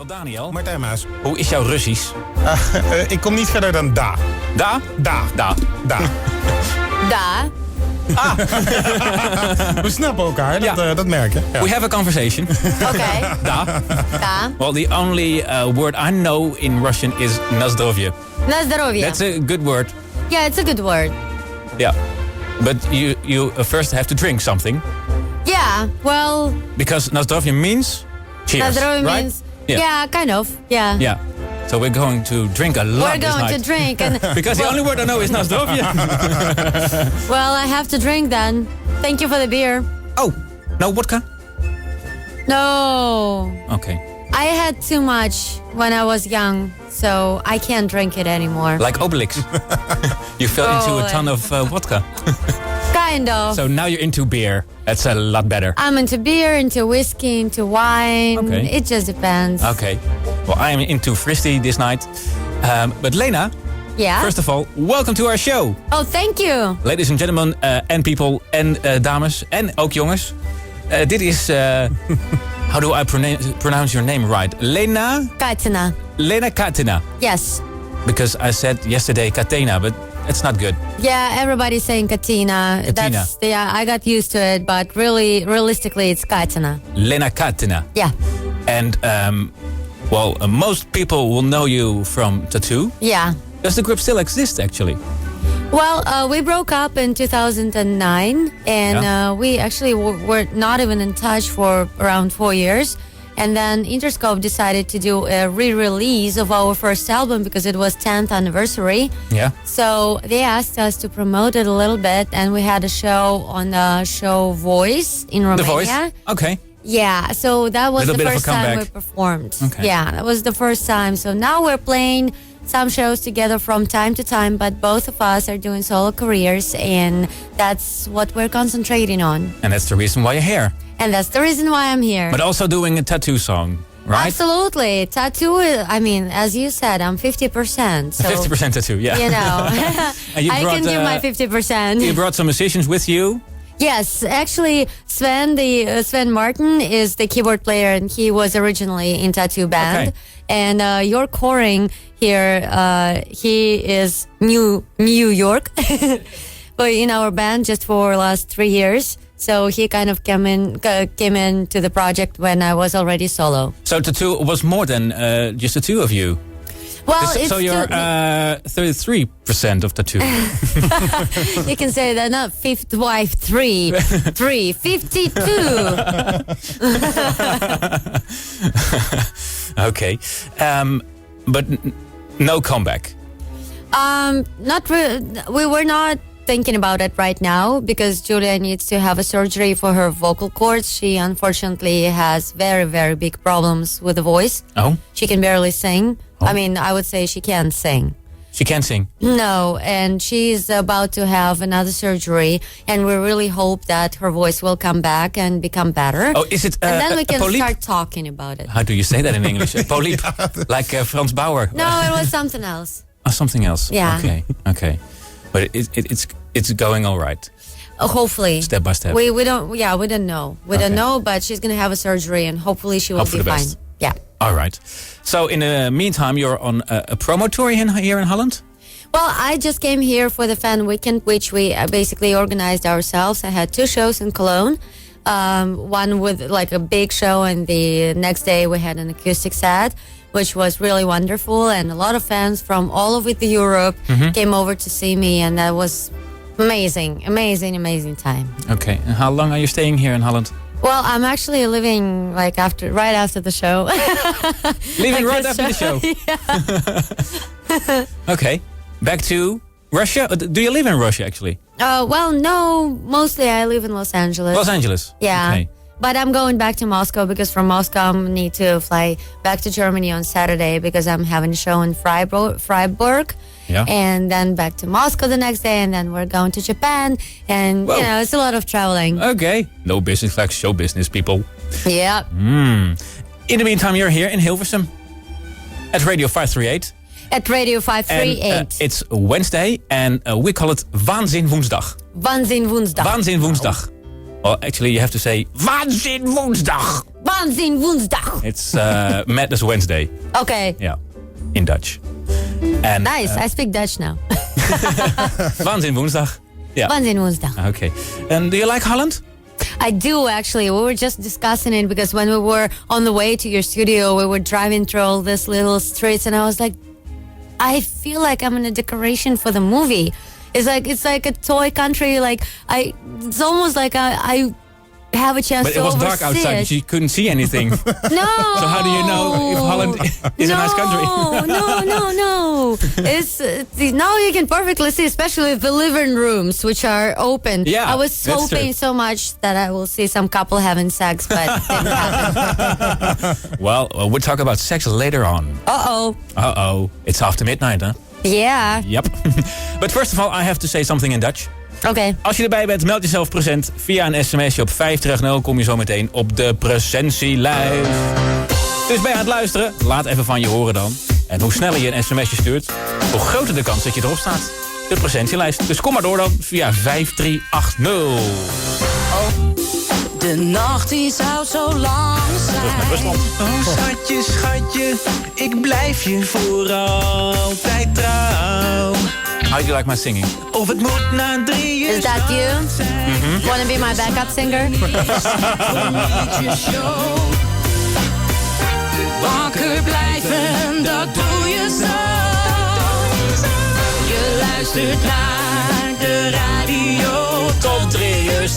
Daniel. Martijn Maas. Hoe is jouw Russisch? Ik kom niet verder dan da. Da? Da. Da. Da. Da. Ah, We snappen elkaar, Ja. dat merk je. Ja. we have a conversation. Okay. Da. Da. Well, the only word I know in Russian is nazdrovje. Na zdrowie. That's a good word. Yeah, it's a good word. Yeah. But you first have to drink something. Yeah, well, Because nazdrovje means cheers, na zdrowie right? means... Yeah, kind of. Yeah. Yeah. So we're going to drink a lot We're this going night. to drink. And Because the only word I know is nazdrovje. well, I have to drink then. Thank you for the beer. Oh, no vodka? No. Okay. I had too much when I was young, so I can't drink it anymore. Like Obelix. You fell into a ton of vodka. Kind of. So now you're into beer. That's a lot better. I'm into beer, into whiskey, into wine. Okay. It just depends. Okay. Well, I am into fristy this night. But Lena, Yeah? first of all, welcome to our show. Oh, thank you. Ladies and gentlemen, and people, en dames, en ook jongens. Dit is, how do I pronounce your name right? Lena Katina. Yes. Because I said yesterday Katina, but it's not good. Yeah, everybody's saying Katina. Katina. I got used to it, but realistically, it's Katina. Lena Katina. Yeah. And, most people will know you from T.A.T.u. Yeah. Does the group still exist, actually? Well, we broke up in 2009, and we actually were not even in touch for around 4 years. And then Interscope decided to do a re-release of our first album because it was 10th anniversary. Yeah. So they asked us to promote it a little bit, and we had a show on the show Voice in Romania. The Voice? Okay. Yeah, so that was Little the bit of first a time comeback. we performed. Okay. Yeah, that was the first time. So now we're playing some shows together from time to time, but both of us are doing solo careers, and that's what we're concentrating on. And that's the reason why you're here. And that's the reason why I'm here. But also doing a T.A.T.u. song, right? Absolutely. T.A.T.u, I mean, as you said, I'm 50%. So, 50% T.A.T.u, yeah. you know, And you I brought, can give my 50%. You brought some musicians with you. Yes, actually, Sven Martin is the keyboard player, and he was originally in T.A.T.u. band. Okay. And your coring here, he is New York, but in our band just for last 3 years. So he kind of came into the project when I was already solo. So T.A.T.u. was more than just the two of you. Well, it's so you're 33% of T.A.T.u. you can say that, not 53, 52. Okay. But no comeback. We were not thinking about it right now because Julia needs to have a surgery for her vocal cords. She unfortunately has very, very big problems with the voice. Oh? She can barely sing. Oh. I mean, I would say she can't sing. She can't sing. No, and she's about to have another surgery, and we really hope that her voice will come back and become better. Oh, is it and then we can polyp? start talking about it. How do you say that in English? A polyp? Like Frans Bauer? No, it was something else. Oh, something else. Yeah. Okay. But it's going all right. Hopefully. Step by step. We don't know. We don't know, but she's going to have a surgery, and hopefully she will Hope for be the fine. best. Yeah. All right. So in the meantime, you're on a promo tour here in Holland? Well, I just came here for the fan weekend, which we basically organized ourselves. I had 2 shows in Cologne. One with like a big show, and the next day we had an acoustic set, which was really wonderful. And a lot of fans from all over Europe came over to see me, and that was amazing time. Okay. And how long are you staying here in Holland? Well, I'm actually living like right after the show. Leaving Like right this after show. the show? Okay. Back to Russia? Do you live in Russia, actually? Well, no, mostly I live in Los Angeles. Los Angeles? Yeah. Okay. But I'm going back to Moscow because from Moscow I need to fly back to Germany on Saturday because I'm having a show in Freiburg. Yeah. And then back to Moscow the next day, and then we're going to Japan. And, Whoa. you know, it's a lot of traveling. Okay. No business like show business, people. Yeah. In the meantime, you're here in Hilversum at Radio 538. At Radio 538. And, it's Wednesday, and we call it Waanzin Woensdag. Waanzin Woensdag. Waanzin Woensdag. Well, actually, you have to say Waanzin Woensdag. Waanzin Woensdag. It's Madness Wednesday. Okay. Yeah, in Dutch. And, nice. I speak Dutch now. Waanzin Woensdag. Yeah. Waanzin Woensdag. Okay. And do you like Holland? I do, actually. We were just discussing it because when we were on the way to your studio, we were driving through all these little streets, and I was like, I feel like I'm in a decoration for the movie. It's like a toy country. It's almost like I have a chance but to oversee it was dark outside, so you couldn't see anything. No. So how do you know if Holland is a nice country? No. It's now you can perfectly see, especially the living rooms, which are open. Yeah, I was hoping so much that I will see some couple having sex, but didn't happen. Well, we'll talk about sex later on. Uh-oh. It's after midnight, huh? Yeah. Yep. But first of all, I have to say something in Dutch. Okay. Als je erbij bent, meld jezelf present. Via een sms'je op 530 kom je zo meteen op de presentielijst. Dus ben je aan het luisteren? Laat even van je horen dan. En hoe sneller je een sms'je stuurt, hoe groter de kans dat je erop staat. De presentielijst. Dus kom maar door dan via 5380. De nacht die zou zo lang zijn. Terug naar Rusland. Oh schatje, ik blijf je voor altijd trouw. How do you like my singing? Of het moet na 3 uur Is that you? Mm-hmm. Want to be my backup singer? Wakker blijven, dat doe je zo. Je luistert naar de radio Tot 3 uur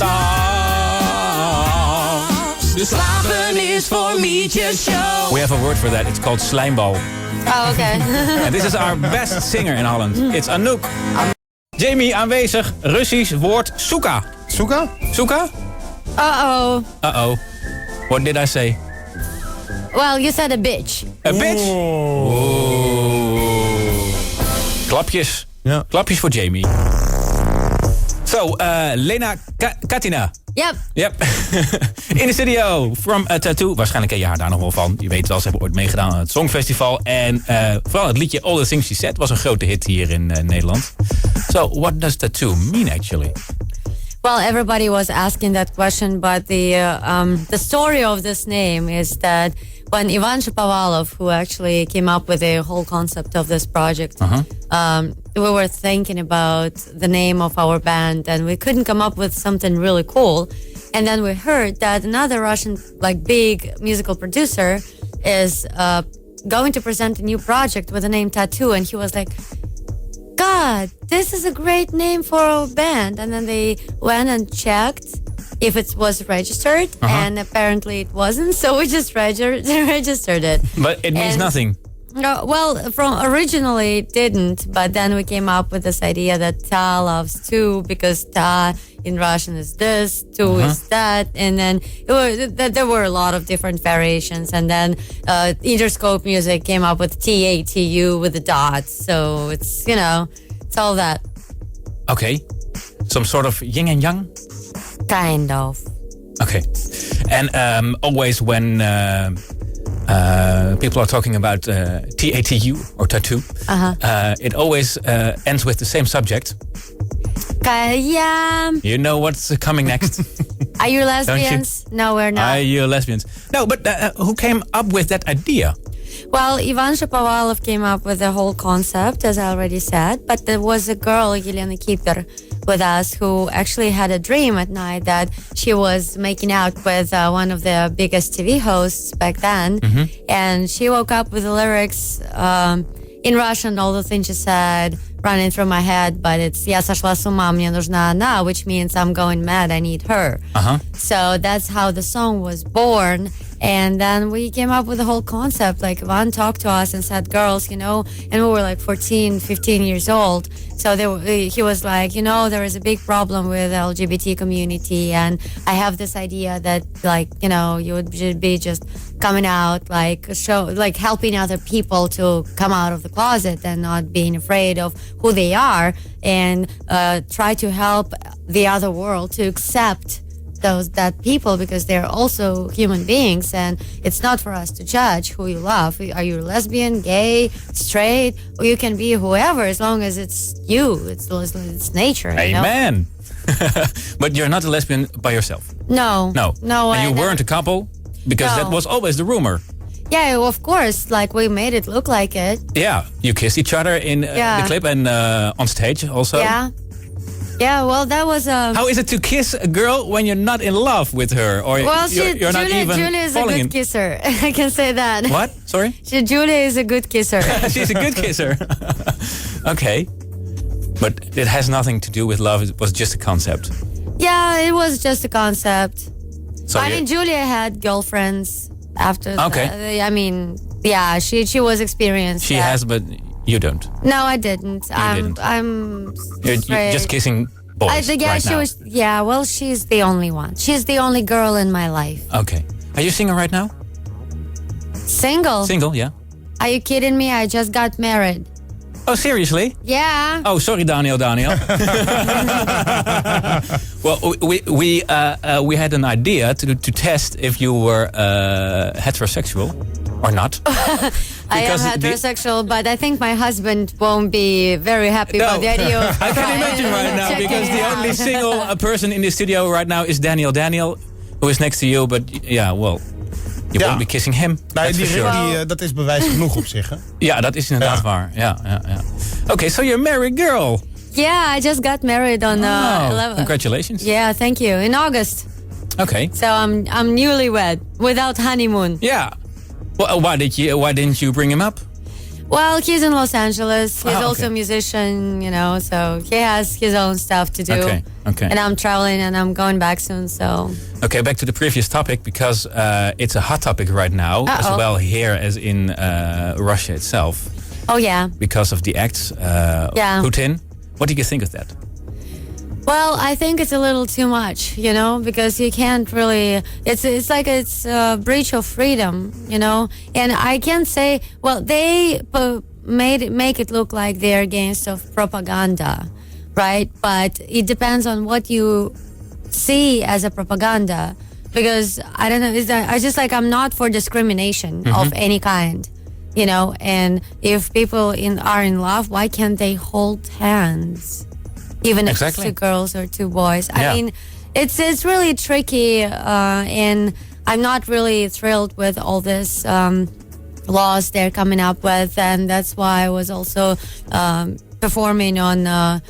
De slapen is voor Mietje Show. We have a word for that. It's called slijmbal. Oh, okay. And this is our best singer in Holland. It's Anouk. Jamie aanwezig. Russisch woord suka. Soeka? Suka? Uh-oh. Uh-oh. What did I say? Well, you said a bitch. A bitch? Oeh. Klapjes. Ja. Klapjes voor Jamie. So, Lena Katina. Yep. In de studio from T.A.T.u. Waarschijnlijk ken je haar daar nog wel van. Je weet wel, ze hebben ooit meegedaan aan het Songfestival. En vooral het liedje All the Things She Said was een grote hit hier in Nederland. So, what does T.A.T.u mean actually? Well, everybody was asking that question, but the story of this name is that when Ivan Shapovalov, who actually came up with the whole concept of this project, we were thinking about the name of our band, and we couldn't come up with something really cool. And then we heard that another Russian, big musical producer is going to present a new project with the name T.A.T.u, and he was like, God, this is a great name for our band. And then they went and checked if it was registered, and apparently it wasn't, so we just registered it. But it means nothing. No, well, from originally it didn't, but then we came up with this idea that Ta loves two, because Ta in Russian is this, two is that, and then there were a lot of different variations, and then Interscope Music came up with t.A.T.u with the dots, so it's, it's all that. Okay. Some sort of yin and yang? Kind of. Okay. And always when people are talking about T.A.T.u or T.A.T.u, it always ends with the same subject. Yeah. You know what's coming next? Are you lesbians? No, we're not. Are you lesbians? No, but who came up with that idea? Well, Ivan Shapovalov came up with the whole concept, as I already said, but there was a girl, Lena Katina, with us who actually had a dream at night that she was making out with one of the biggest TV hosts back then, and she woke up with the lyrics in Russian, all the things she said running through my head, but it's «Я сошла с ума, мне нужна она», which means I'm going mad, I need her. So that's how the song was born. And then we came up with the whole concept. Ivan talked to us and said, girls, and we were 14, 15 years old. So he was like, there is a big problem with the LGBT community. And I have this idea that, you would be just coming out, helping other people to come out of the closet and not being afraid of who they are, and try to help the other world to accept that people, because they're also human beings, and it's not for us to judge who you love. Are you lesbian, gay, straight, or you can be whoever, as long as it's you. It's nature. You know? Amen. But you're not a lesbian by yourself. No. And you weren't a couple, because that was always the rumor. Yeah, of course. Like, we made it look like it. Yeah, you kissed each other in the clip and on stage also. Yeah, well, that was How is it to kiss a girl when you're not in love with her, or you're not even Julia is a falling good kisser. I can say that. What? Sorry? Julia is a good kisser. She's a good kisser. Okay, but it has nothing to do with love. It was just a concept. Yeah, it was just a concept. So I mean, Julia had girlfriends after. Okay. I mean, yeah, she was experienced. She has, but you don't. No, I didn't. Didn't. You're just kissing boys right now. Yeah, well, she's the only one. She's the only girl in my life. Okay. Are you single right now? Single? Single, yeah. Are you kidding me? I just got married. Oh, seriously? Yeah. Oh, sorry, Daniel. Well, we had an idea to test if you were heterosexual or not. I am heterosexual, but I think my husband won't be very happy about the idea of I can imagine right now, because the only single person in the studio right now is Daniel, who is next to you. But yeah, well, you won't be kissing him. Nee, that's for sure. dat is bewijs genoeg op zich, hè? Ja, dat is inderdaad waar. Ja. Okay, so you're a married girl. Yeah, I just got married on 11. Congratulations. Yeah, thank you. In August. Okay. So I'm newlywed without honeymoon. Yeah. Well, why didn't you bring him up? Well, he's in Los Angeles. He's also okay. a musician, you know, so he has his own stuff to do. Okay. And I'm traveling and I'm going back soon, so. Okay, back to the previous topic, because it's a hot topic right now, as well here as in Russia itself. Oh, yeah. Because of the acts Putin. What do you think of that? Well, I think it's a little too much, you know, because you can't really. It's like it's a breach of freedom, you know. And I can't say. Well, they make it look like they're against of propaganda, right? But it depends on what you see as a propaganda. Because I don't know. I'm not for discrimination of any kind, you know. And if people are in love, why can't they hold hands? Even if it's two girls or two boys. I mean, it's really tricky, and I'm not really thrilled with all this laws they're coming up with, and that's why I was also performing on a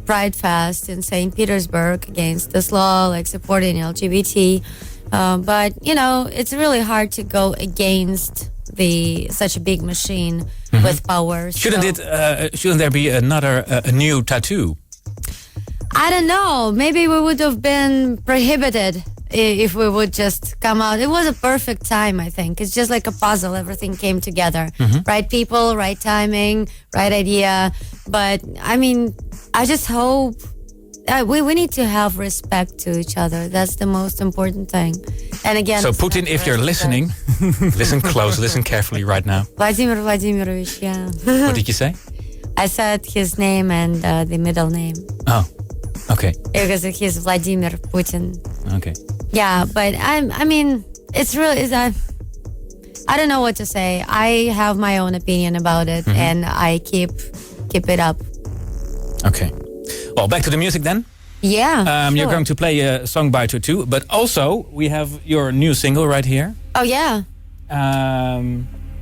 Pride Fest in St. Petersburg against this law, like supporting LGBT. But you know, it's really hard to go against such a big machine with power. Shouldn't there be a new tattoo? I don't know. Maybe we would have been prohibited if we would just come out. It was a perfect time, I think. It's just like a puzzle. Everything came together. Right people, right timing, right idea. But I mean, I just hope we need to have respect to each other. That's the most important thing. And again, so Putin, if you're listening, listen close, listen carefully right now. Vladimir Vladimirovich, yeah. What did you say? I said his name and the middle name. Oh, okay. Because he's Vladimir Putin. Okay. Yeah, but I mean, it's really. I don't know what to say. I have my own opinion about it, and I keep it up. Okay. Well, back to the music then. Yeah. You're going to play a song by t.A.T.u, but also we have your new single right here. Oh yeah.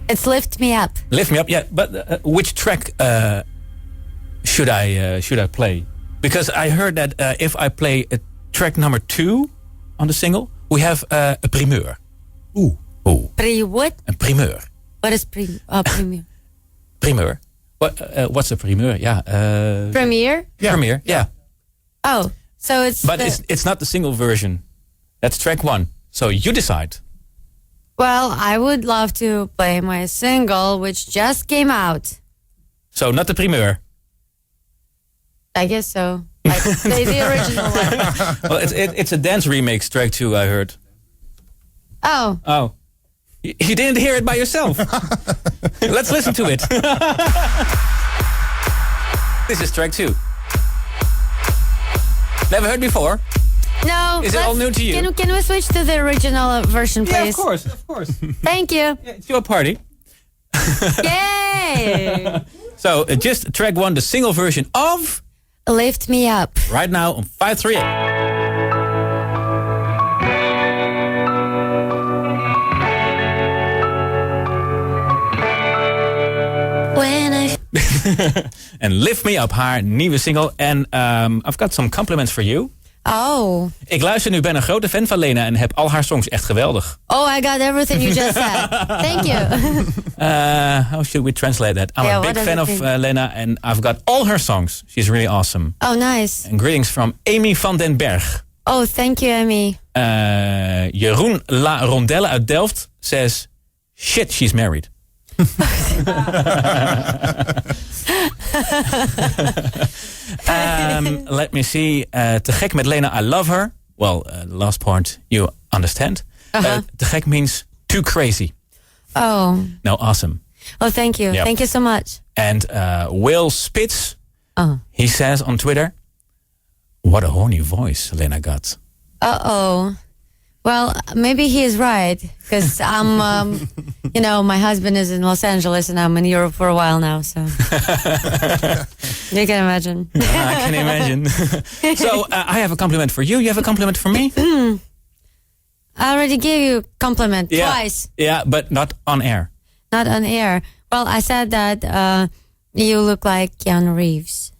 It's Lift Me Up. Lift Me Up, yeah. But which track should I play? Because I heard that if I play track number 2 on the single, we have a primeur. Ooh. What? A primeur. What is primeur? Primeur. What's a primeur? Yeah. Premiere? Yeah. Premiere, yeah. Oh, so it's. But it's not the single version. That's track 1. So you decide. Well, I would love to play my single, which just came out. So not the primeur. I guess so. Like the original one. Well, it's a dance remix, track 2, I heard. Oh. Oh. You didn't hear it by yourself. Let's listen to it. This is track 2. Never heard before? No. Is it all new to you? Can we switch to the original version, please? Yeah, of course. Thank you. Yeah, it's your party. Yay! So, just track 1, the single version of... Lift Me Up. Right now on 538. When I... En Lift Me Up, haar nieuwe single. En I've got some compliments for you. Oh. Ik luister nu, ben een grote fan van Lena en heb al haar songs echt geweldig. Oh, I got everything you just said. Thank you. How should we translate that? I'm a big fan of Lena and I've got all her songs. She's really awesome. Oh, nice. And greetings from Amy van den Berg. Oh, thank you, Amy. Jeroen La Rondelle uit Delft says, shit, she's married. Let me see. Te gek met Lena, I love her. Well, the last part you understand. Te gek means too crazy. Oh. No, awesome. Oh, thank you. Yep. Thank you so much. And Will Spitz, he says on Twitter, what a horny voice Lena got. Uh-oh. Well, maybe he is right, because I'm, my husband is in Los Angeles and I'm in Europe for a while now, so. You can imagine. I can imagine. So, I have a compliment for you. You have a compliment for me? I already gave you a compliment twice. Yeah, but not on air. Not on air. Well, I said that you look like Keanu Reeves.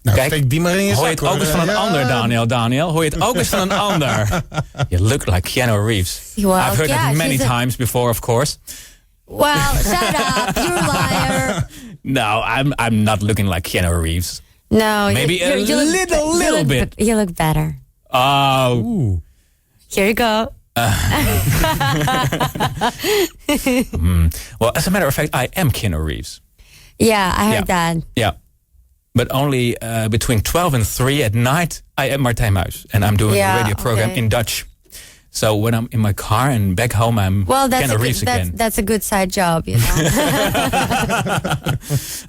Nou, kijk, steek die maar in je hoor je zak, het ook eens van een ander, Daniel? Hoor je het ook eens van een ander? You look like Keanu Reeves. Well, I've heard it many times before, of course. Well, shut up, you're a liar. No, I'm not looking like Keanu Reeves. No, Maybe a little bit. You look better. Oh. Ooh. Here you go. Well, as a matter of fact, I am Keanu Reeves. Yeah, I heard that. Yeah. But only between 12 and 3 at night, I am Martijn Muis. And I'm doing a radio program in Dutch. So when I'm in my car and back home, I'm Keanu Reeves again. That's a good side job, you know.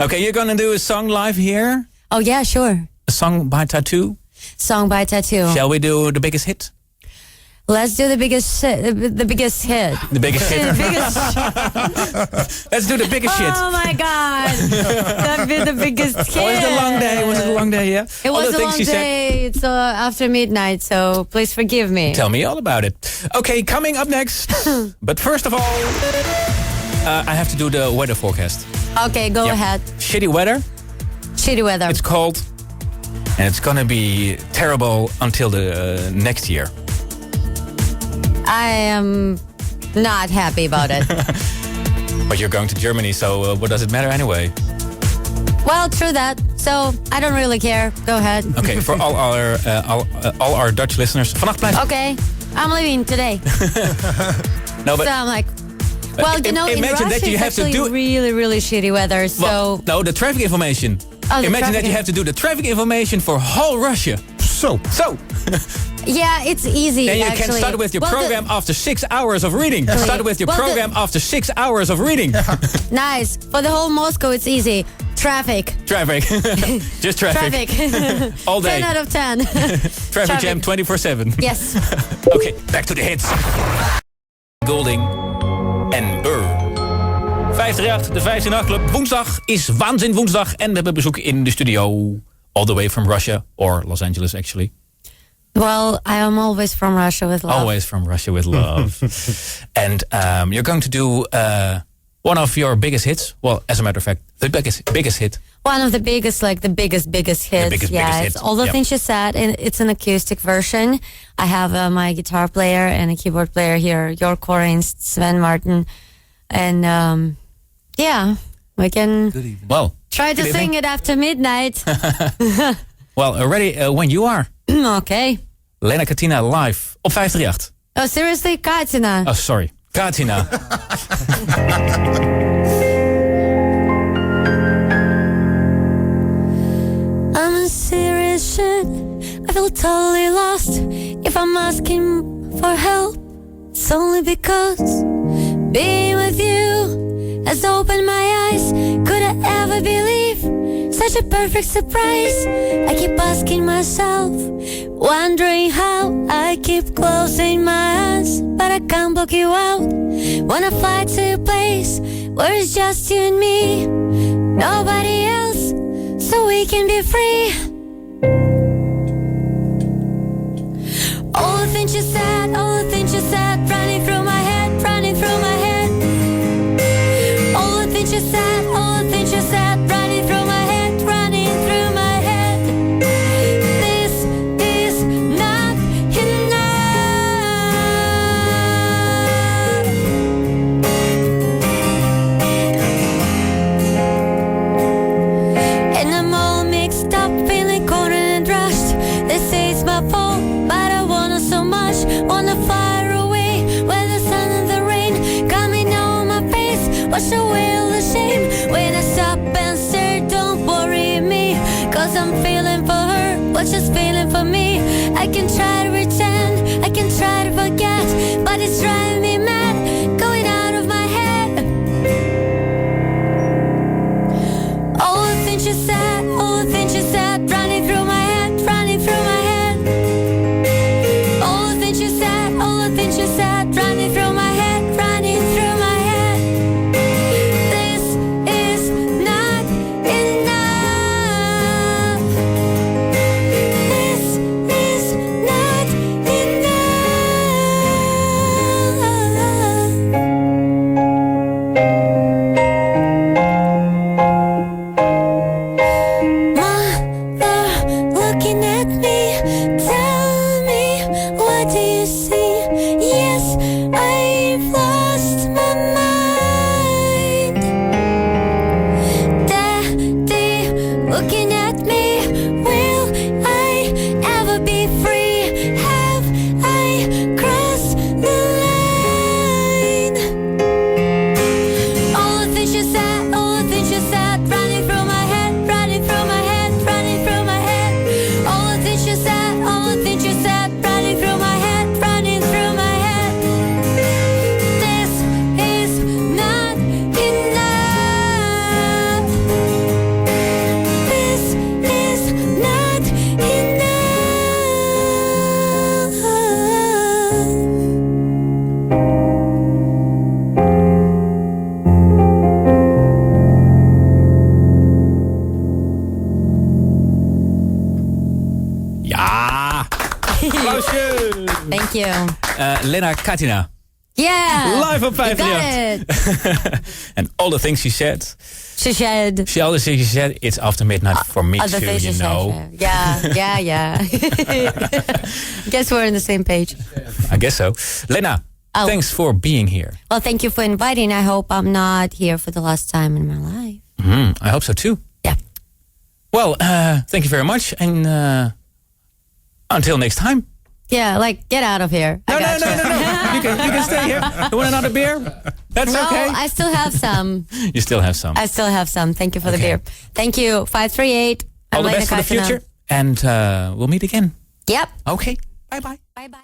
Okay, you're going to do a song live here? Oh, yeah, sure. A song by T.A.T.u? Song by T.A.T.u. Shall we do the biggest hit? Let's do the biggest hit. The biggest hit. The biggest hit. Let's do the biggest shit. Oh my God. That'd be the biggest hit. Was it a long day? Yeah? It was a long day. It's after midnight, so please forgive me. Tell me all about it. Okay, coming up next. But first of all, I have to do the weather forecast. Okay, go ahead. Shitty weather. Shitty weather. It's cold. And it's gonna be terrible until the next year. I am not happy about it. But you're going to Germany, so what does it matter anyway? Well, true that. So I don't really care. Go ahead. Okay, for all our Dutch listeners, vannacht blijven. Okay, I'm leaving today. No, but so I'm like, well, in Russia that you it's have to actually do really, really shitty weather. So well, no, the traffic information. Oh, imagine that you have to do the traffic information for whole Russia. So. Yeah, it's easy. Then you actually. can start with your program after 6 hours of reading. Start with your program after 6 hours of reading. Nice. For the whole Moscow, it's easy. Traffic. Just traffic. All day. 10 out of 10. Traffic jam 24/7. Yes. Okay, back to the hits. Golding en Burr. 538, de 53N8Club. Woensdag is Waanzin Woensdag. En we hebben bezoek in de studio. All the way from Russia. Or Los Angeles, actually. Well, I am always from Russia with love. Always from Russia with love. And you're going to do one of your biggest hits. Well, as a matter of fact, the biggest hit. One of the biggest, like the biggest hits. Biggest it's hit. all the things you said. And it's an acoustic version. I have my guitar player and a keyboard player here, Jork Corins, Sven Martin. And we can try to sing it after midnight. Well, ready when you are. Okay. Lena Katina live op 538. Oh, seriously? Katina. Oh, sorry. Katina. I'm a serious shit. I feel totally lost. If I'm asking for help, it's only because being with you has opened my eyes. Could I ever believe such such a perfect surprise. I keep asking myself, wondering how. I keep closing my eyes, but I can't block you out. Wanna fly to a place where it's just you and me, nobody else, so we can be free. All the things you said, all the things you said, running through my head, running through my head. All the things you said, all the things you said, running through my head, running through my head. This is not enough. And I'm all mixed up, feeling cornered and rushed. They say it's my fault, but I wanna so much, wanna fly away where the sun and the rain coming on my face. Wash away all the shame when I stop and stare. Don't worry me, cause I'm feeling for her what she's feeling for me. I can try to pretend, I can try to forget, but it's driving me mad, going out of my head. All the things you said, all the things you said, running through my head, running through my head. All the things you said, all the things you said, running through my head, running through my head. This is not enough. This is not Mother, looking at me, tell me, what do you see? Yes, I've lost my mind. Daddy, looking at me, will I ever be free? Have I crossed the line? All the things you said, all the things you said, running through my head, running through my head, running through my head. All the things you said, all the things you said, running through my head, running through my head. This is not enough. This is not Ja! Applausje! Thank you. Lena Katina. Yeah. Live op You got 53. it. And all the things she said. She said. She always said, it's after midnight for me Other too, things you she know. said. Yeah. Guess we're on the same page. I guess so. Lena, Oh. thanks for being here. Well, thank you for inviting. I hope I'm not here for the last time in my life. I hope so too. Yeah. Well, thank you very much. And until next time. Yeah, like, get out of here. No. I got you. You can stay here. You want another beer? That's No, okay. I still have some. You still have some. I still have some. Thank you for the beer. Thank you. 538. All the Lena best for the Katina. future. And we'll meet again. Yep. Okay. Bye-bye. Bye-bye.